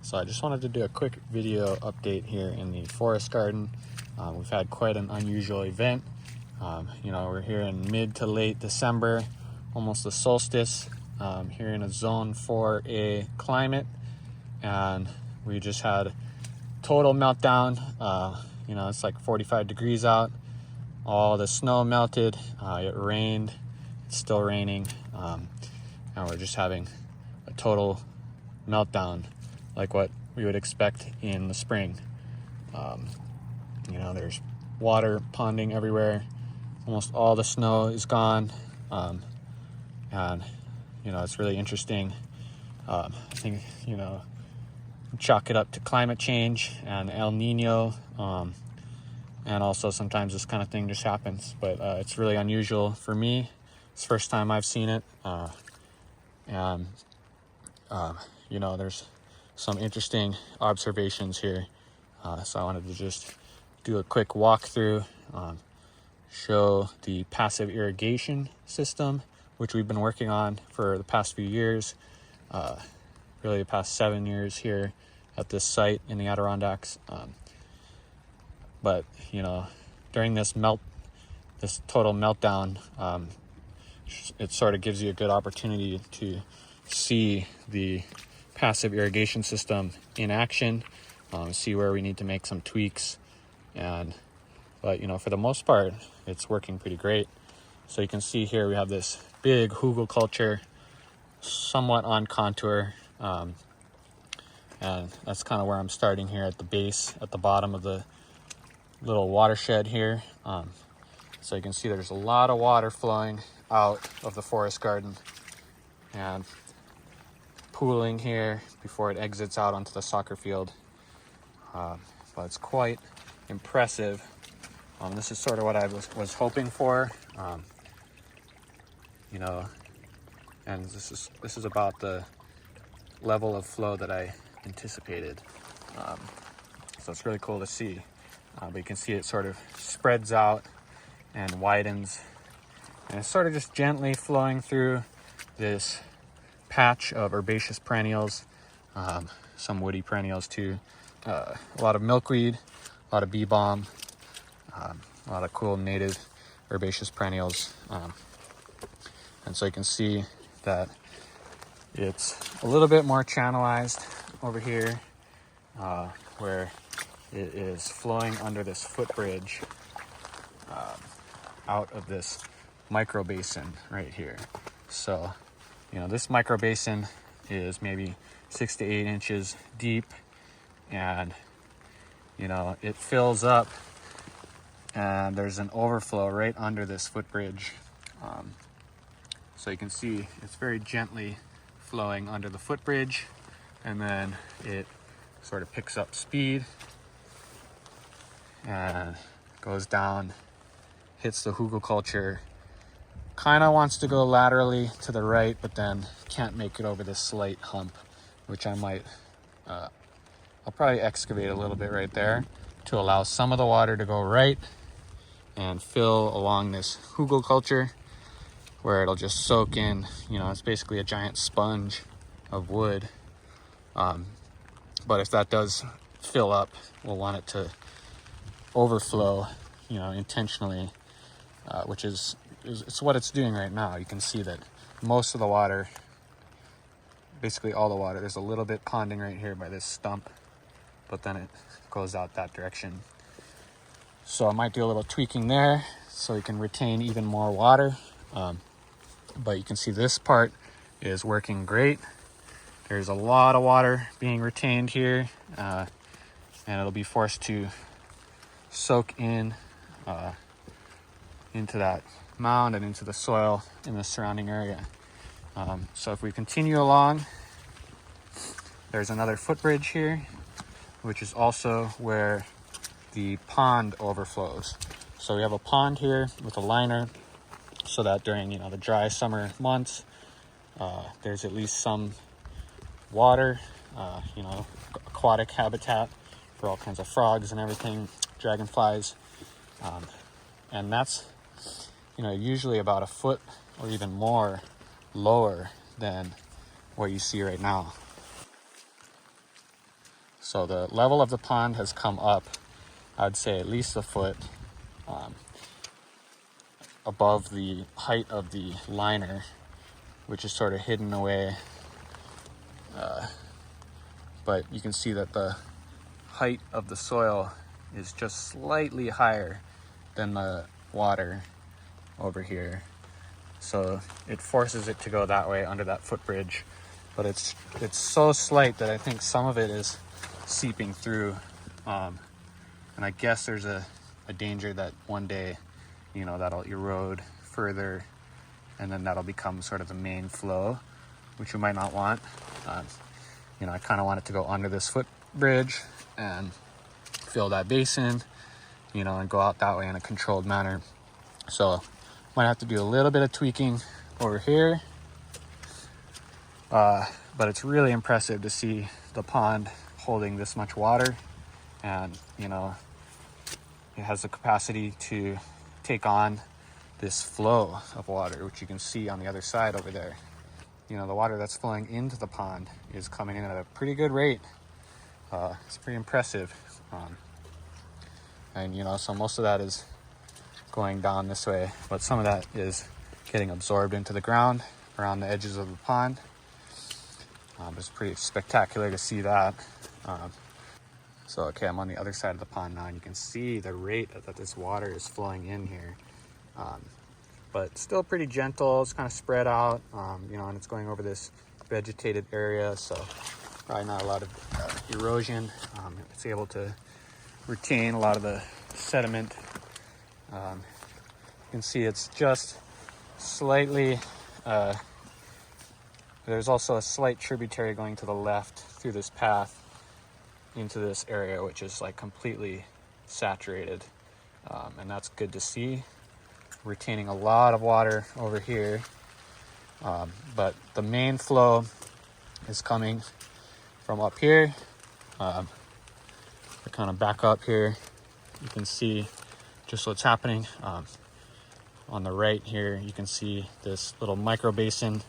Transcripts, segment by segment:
So I just wanted to do a quick video update here in the forest garden. We've had quite an unusual event. We're here in mid to late December, almost the solstice, here in a zone 4A climate, and we just had total meltdown. It's like 45 degrees out. All the snow melted. It rained. It's still raining, and we're just having a total meltdown like what we would expect in the spring. There's water ponding everywhere. Almost all the snow is gone, and it's really interesting. I think chalk it up to climate change and El Nino, and also sometimes this kind of thing just happens, but it's really unusual for me. It's the first time I've seen it, there's some interesting observations here, so I wanted to just do a quick walkthrough, show the passive irrigation system, which we've been working on for the past few years, really the past 7 years here at this site in the Adirondacks. But during this total meltdown, it sort of gives you a good opportunity to see the passive irrigation system in action, see where we need to make some tweaks, but for the most part it's working pretty great. So you can see here we have this big hugelkultur, somewhat on contour, and that's kind of where I'm starting here at the base, at the bottom of the little watershed here. So you can see there's a lot of water flowing out of the forest garden and pooling here before it exits out onto the soccer field. But it's quite impressive. This is sort of what I was hoping for. And this is about the level of flow that I anticipated. So it's really cool to see. But you can see it sort of spreads out and widens, and it's sort of just gently flowing through this patch of herbaceous perennials, some woody perennials too, a lot of milkweed, a lot of bee balm, a lot of cool native herbaceous perennials, and so you can see that it's a little bit more channelized over here, where it is flowing under this footbridge out of this micro basin right here. So this micro basin is maybe 6 to 8 inches deep, and it fills up, and there's an overflow right under this footbridge. So you can see it's very gently flowing under the footbridge, and then it sort of picks up speed and goes down, hits the hugelkultur, kind of wants to go laterally to the right, but then can't make it over this slight hump, which I'll probably excavate a little bit right there to allow some of the water to go right and fill along this hugelkultur, where it'll just soak in. It's basically a giant sponge of wood. But if that does fill up, we'll want it to overflow, intentionally, which is it's what it's doing right now. You can see that most of the water, basically all the water, there's a little bit ponding right here by this stump, but then it goes out that direction. So I might do a little tweaking there so we can retain even more water. But you can see this part is working great. There's a lot of water being retained here, and it'll be forced to soak in into that mound and into the soil in the surrounding area. So if we continue along, there's another footbridge here, which is also where the pond overflows. So we have a pond here with a liner, so that during the dry summer months, there's at least some water, aquatic habitat for all kinds of frogs and everything, dragonflies, and that's usually about a foot or even more lower than what you see right now. So the level of the pond has come up, I'd say at least a foot above the height of the liner, which is sort of hidden away. But you can see that the height of the soil is just slightly higher than the water over here. So it forces it to go that way under that footbridge. But it's so slight that I think some of it is seeping through. And I guess there's a danger that one day, that'll erode further, and then that'll become sort of the main flow, which we might not want. I kind of want it to go under this footbridge and fill that basin, and go out that way in a controlled manner. So might have to do a little bit of tweaking over here. But it's really impressive to see the pond holding this much water, and it has the capacity to take on this flow of water, which you can see on the other side over there. The water that's flowing into the pond is coming in at a pretty good rate. It's pretty impressive. And so most of that is going down this way, but some of that is getting absorbed into the ground around the edges of the pond. It's pretty spectacular to see that. So okay, I'm on the other side of the pond now, and you can see the rate that this water is flowing in here. But still pretty gentle. It's kind of spread out, and it's going over this vegetated area, so probably not a lot of erosion. It's able to retain a lot of the sediment. You can see it's just slightly, there's also a slight tributary going to the left through this path into this area, which is like completely saturated. And that's good to see. Retaining a lot of water over here. But the main flow is coming from up here. I kind of back up here. You can see just what's happening. On the right here, you can see this little micro basin,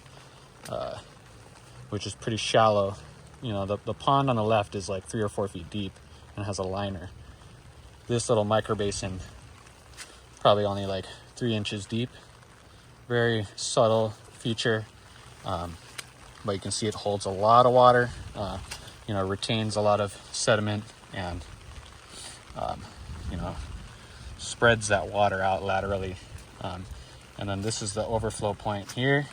which is pretty shallow. The pond on the left is like 3 or 4 feet deep and has a liner. This little micro basin, probably only like 3 inches deep. Very subtle feature, but you can see it holds a lot of water, retains a lot of sediment, and spreads that water out laterally. And then this is the overflow point here,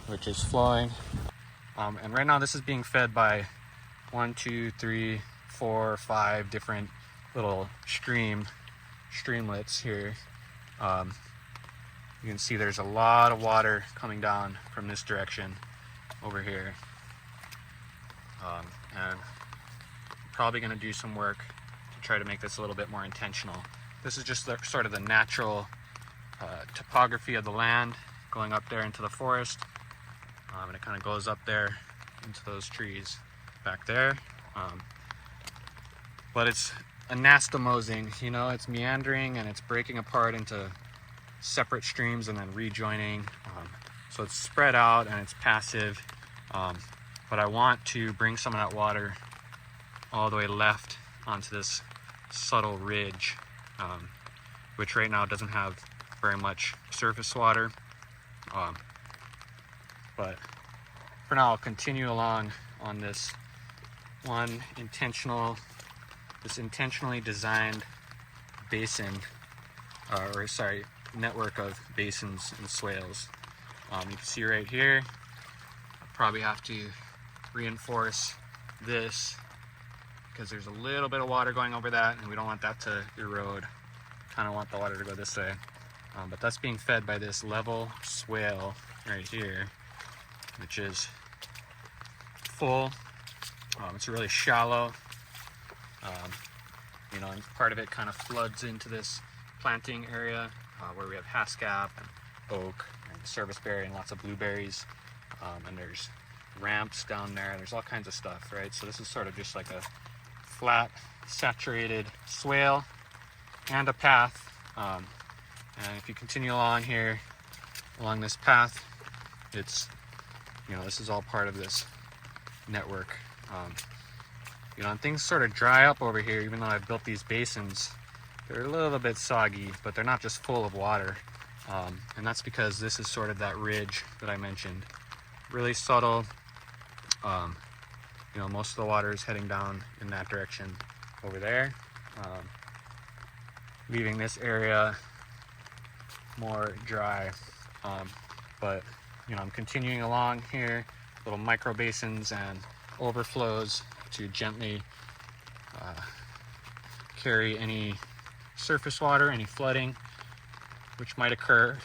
which is flowing. And right now this is being fed by 1, 2, 3, 4, 5 different little streamlets here. You can see there's a lot of water coming down from this direction over here. And probably going to do some work to try to make this a little bit more intentional. This is just sort of the natural topography of the land going up there into the forest. And it kind of goes up there into those trees back there. But it's anastomosing, it's meandering and it's breaking apart into separate streams and then rejoining. So it's spread out and it's passive. But I want to bring some of that water all the way left onto this subtle ridge, which right now doesn't have very much surface water. But for now, I'll continue along on this intentionally designed basin, network of basins and swales. You can see right here, I'll probably have to reinforce this because there's a little bit of water going over that, and we don't want that to erode. Kind of want the water to go this way. But that's being fed by this level swale right here, which is full. It's really shallow, and part of it kind of floods into this planting area where we have haskap and oak and serviceberry and lots of blueberries, and there's ramps down there. There's all kinds of stuff, right? So this is sort of just like a flat, saturated swale and a path. And if you continue along here, along this path, it's, this is all part of this network. You know, and things sort of dry up over here, even though I've built these basins. They're a little bit soggy, but they're not just full of water. And that's because this is sort of that ridge that I mentioned. Really subtle. You know, most of the water is heading down in that direction over there, leaving this area more dry. But, you know, I'm continuing along here, little micro basins and overflows to gently carry any surface water, any flooding, which might occur,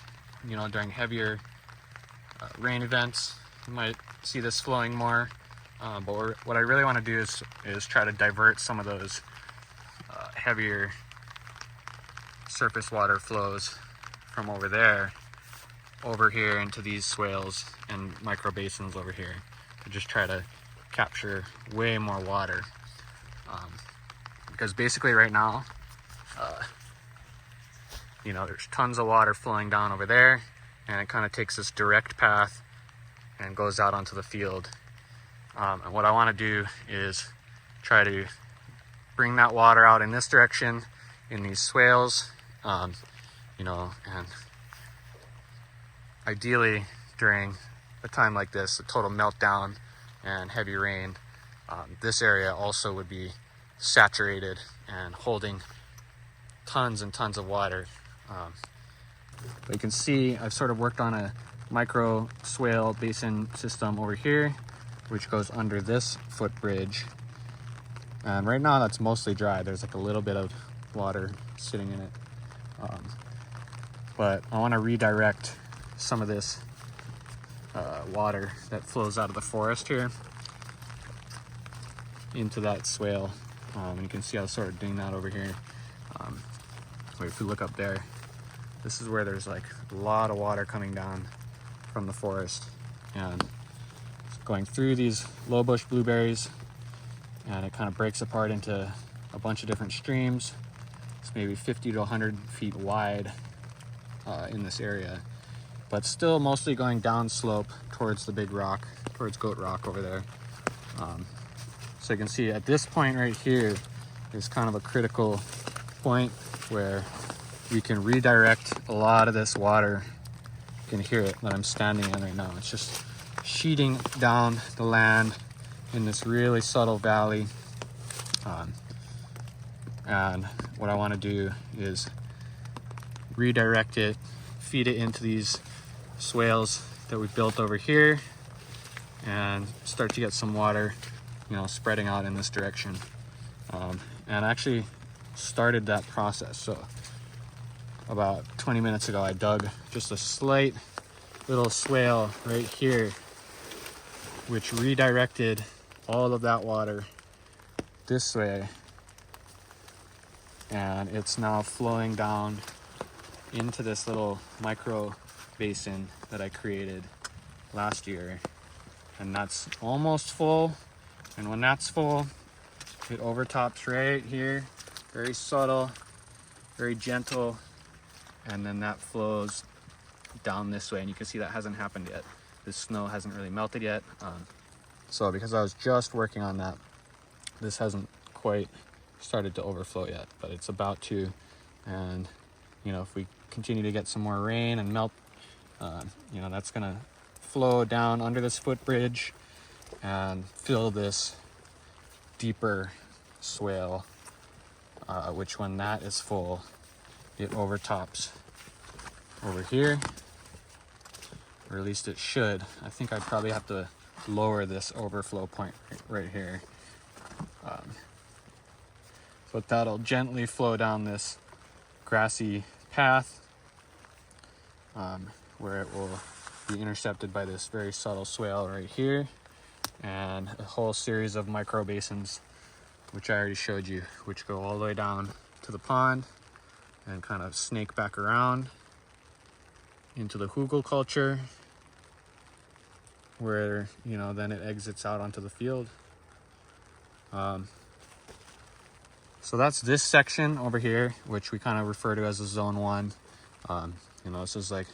you know, during heavier rain events. You might see this flowing more, but what I really want to do is try to divert some of those heavier surface water flows from over there over here into these swales and micro basins over here to just try to capture way more water, because basically right now you know, there's tons of water flowing down over there, and it kind of takes this direct path and goes out onto the field. And what I want to do is try to bring that water out in this direction in these swales, you know, and ideally during a time like this, a total meltdown and heavy rain, this area also would be saturated and holding tons and tons of water. But you can see I've sort of worked on a micro swale basin system over here, which goes under this footbridge. And right now that's mostly dry. There's like a little bit of water sitting in it. But I want to redirect some of this water that flows out of the forest here into that swale. And you can see I was sort of doing that over here. If you look up there, this is where there's like a lot of water coming down from the forest and going through these low bush blueberries, and it kind of breaks apart into a bunch of different streams. It's maybe 50 to 100 feet wide in this area, but still mostly going downslope towards the big rock, towards Goat Rock over there. So you can see at this point right here is kind of a critical point where we can redirect a lot of this water. You can hear it that I'm standing in right now. It's just sheeting down the land in this really subtle valley. And what I want to do is redirect it, feed it into these swales that we built over here, and start to get some water, you know, spreading out in this direction. And I actually started that process. So about 20 minutes ago, I dug just a slight little swale right here, which redirected all of that water this way. And it's now flowing down into this little micro basin that I created last year. And that's almost full. And when that's full, it overtops right here. Very subtle, very gentle. And then that flows down this way, and you can see that hasn't happened yet. The snow hasn't really melted yet. So because I was just working on that, this hasn't quite started to overflow yet, but it's about to. And you know, if we continue to get some more rain and melt, you know, that's gonna flow down under this footbridge and fill this deeper swale, which when that is full, it overtops over here, or at least it should. I think I'd probably have to lower this overflow point right here. But that'll gently flow down this grassy path, where it will be intercepted by this very subtle swale right here, and a whole series of micro basins, which I already showed you, which go all the way down to the pond and kind of snake back around into the hugel culture, where, you know, then it exits out onto the field. So that's this section over here, which we kind of refer to as a zone 1. You know, this is like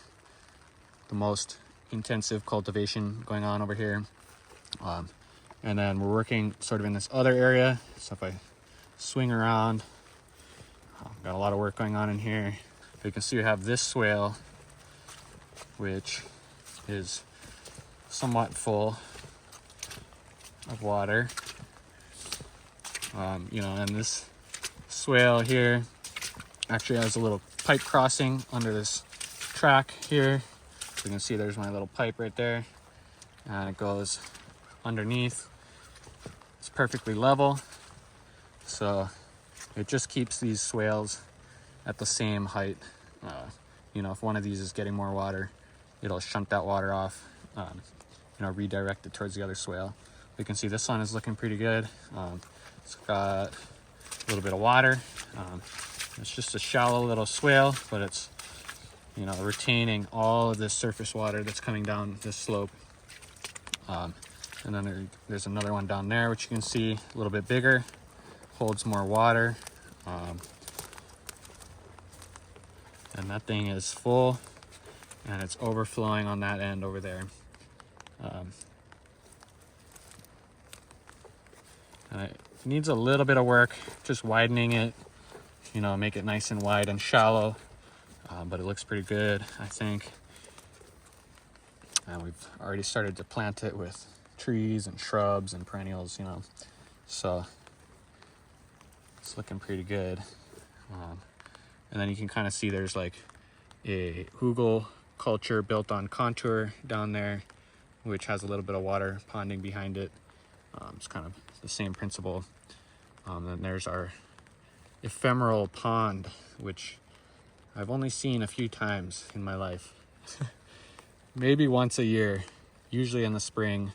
the most intensive cultivation going on over here. And then we're working sort of in this other area. So if I swing around, got a lot of work going on in here. You can see we have this swale, which is somewhat full of water. You know, and this swale here actually has a little pipe crossing under this track here. So you can see there's my little pipe right there, and it goes underneath. It's perfectly level, so it just keeps these swales at the same height. You know, if one of these is getting more water, it'll shunt that water off, you know, redirect it towards the other swale. You can see this one is looking pretty good. It's got a little bit of water. It's just a shallow little swale, but it's, you know, retaining all of this surface water that's coming down this slope. And then there's another one down there, which you can see a little bit bigger, holds more water. And that thing is full, and it's overflowing on that end over there. And it needs a little bit of work, just widening it, you know, make it nice and wide and shallow. But it looks pretty good, I think. And we've already started to plant it with trees and shrubs and perennials, you know. So it's looking pretty good. And then you can kind of see there's like a hugel culture built on contour down there, which has a little bit of water ponding behind it. It's kind of the same principle. Then there's our ephemeral pond, which I've only seen a few times in my life. Maybe once a year, usually in the spring.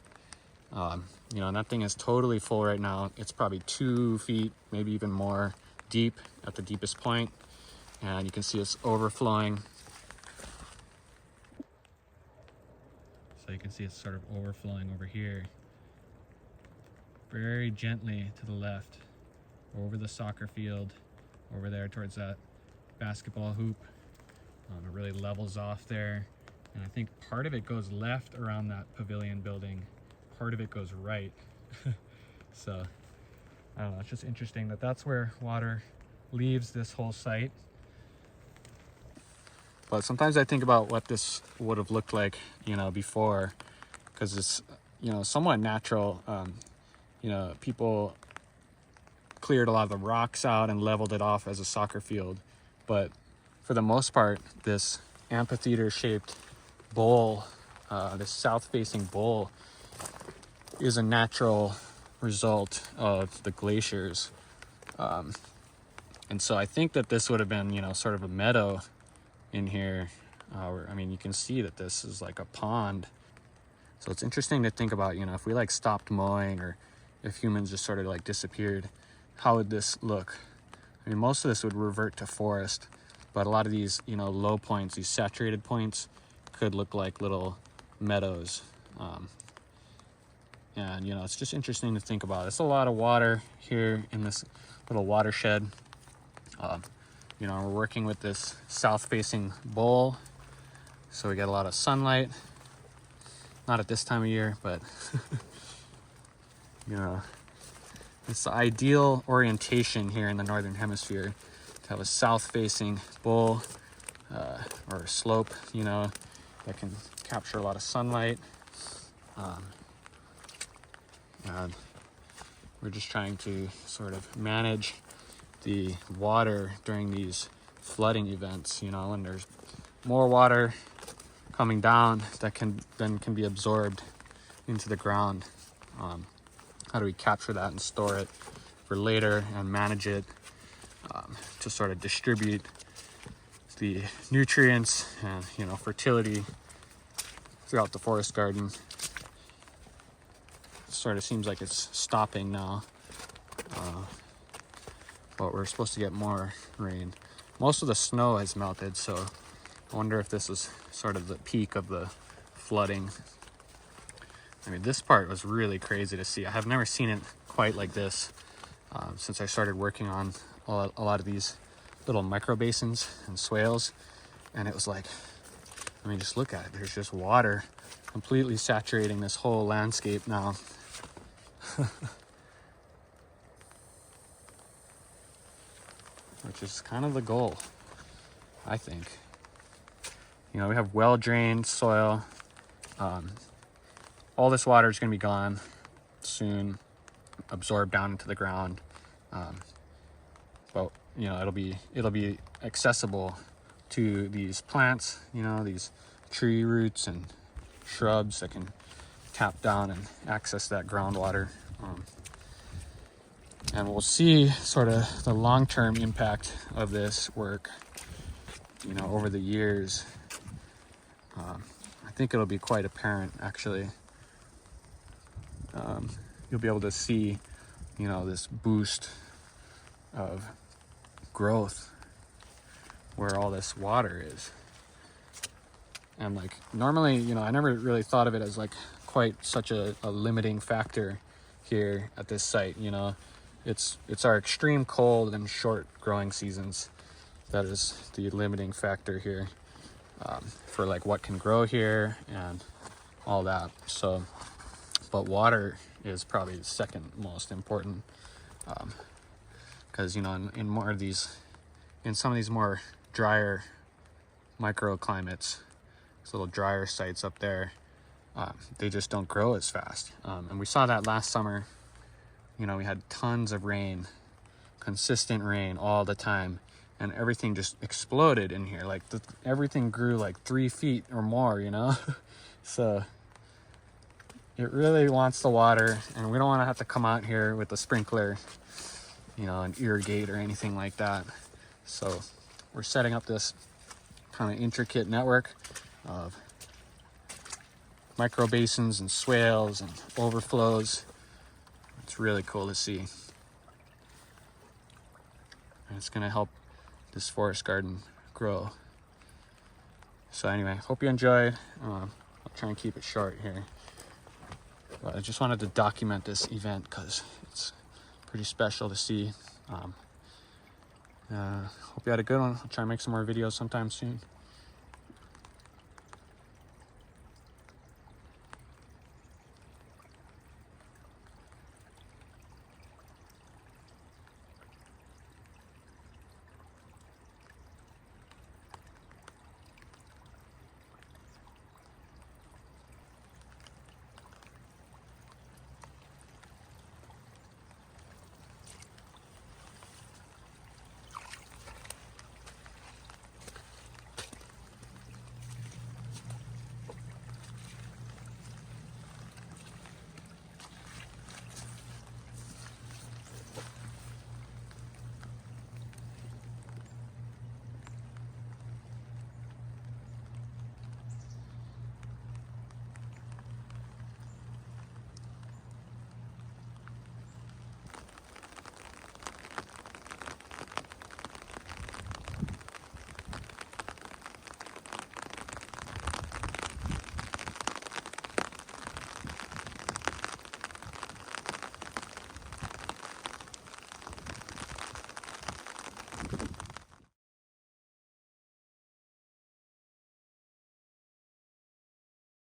You know, and that thing is totally full right now. It's probably 2 feet, maybe even more deep at the deepest point. And you can see it's overflowing. So you can see it's sort of overflowing over here, very gently to the left, over the soccer field, over there towards that basketball hoop. It really levels off there. And I think part of it goes left around that pavilion building, part of it goes right. So, I don't know, it's just interesting that that's where water leaves this whole site. But sometimes I think about what this would have looked like, you know, before, because it's, you know, somewhat natural. You know, people cleared a lot of the rocks out and leveled it off as a soccer field. But for the most part, this amphitheater-shaped bowl, this south-facing bowl, is a natural result of the glaciers. And so I think that this would have been, you know, sort of a meadow in here. I mean, you can see that this is like a pond. So it's interesting to think about, you know, if we like stopped mowing, or if humans just sort of like disappeared, how would this look? I mean, most of this would revert to forest, but a lot of these, you know, low points, these saturated points, could look like little meadows. And, you know, it's just interesting to think about. It's a lot of water here in this little watershed. You know, we're working with this south-facing bowl, so we get a lot of sunlight. Not at this time of year, but you know, it's the ideal orientation here in the northern hemisphere to have a south-facing bowl or a slope, you know, that can capture a lot of sunlight. And we're just trying to sort of manage the water during these flooding events, you know, and there's more water coming down that can be absorbed into the ground. How do we capture that and store it for later and manage it to sort of distribute the nutrients and, you know, fertility throughout the forest garden? It sort of seems like it's stopping now. But we're supposed to get more rain. Most of the snow has melted, so I wonder if this is sort of the peak of the flooding. I mean, this part was really crazy to see. I have never seen it quite like this since I started working on a lot of these little micro basins and swales. And it was like, I mean, just look at it. There's just water completely saturating this whole landscape now. Which is kind of the goal, I think. You know, we have well-drained soil. All this water is going to be gone soon, absorbed down into the ground. But you know, it'll be accessible to these plants. You know, these tree roots and shrubs that can tap down and access that groundwater. And we'll see sort of the long-term impact of this work, you know, over the years. I think it'll be quite apparent, actually. You'll be able to see, you know, this boost of growth where all this water is. And like normally, you know, I never really thought of it as like quite such a limiting factor here at this site. You know, it's our extreme cold and short growing seasons that is the limiting factor here, for like what can grow here and all that. So, but water is probably the second most important, because you know, in more of these, in some of these more drier microclimates, these little drier sites up there, they just don't grow as fast. And we saw that last summer. You know, we had tons of rain, consistent rain all the time, and everything just exploded in here. Like everything grew like 3 feet or more, you know? So it really wants the water, and we don't want to have to come out here with a sprinkler, you know, and irrigate or anything like that. So we're setting up this kind of intricate network of micro basins and swales and overflows. It's really cool to see. And it's going to help this forest garden grow. So anyway, hope you enjoyed. I'll try and keep it short here. But I just wanted to document this event because it's pretty special to see. Hope you had a good one. I'll try and make some more videos sometime soon.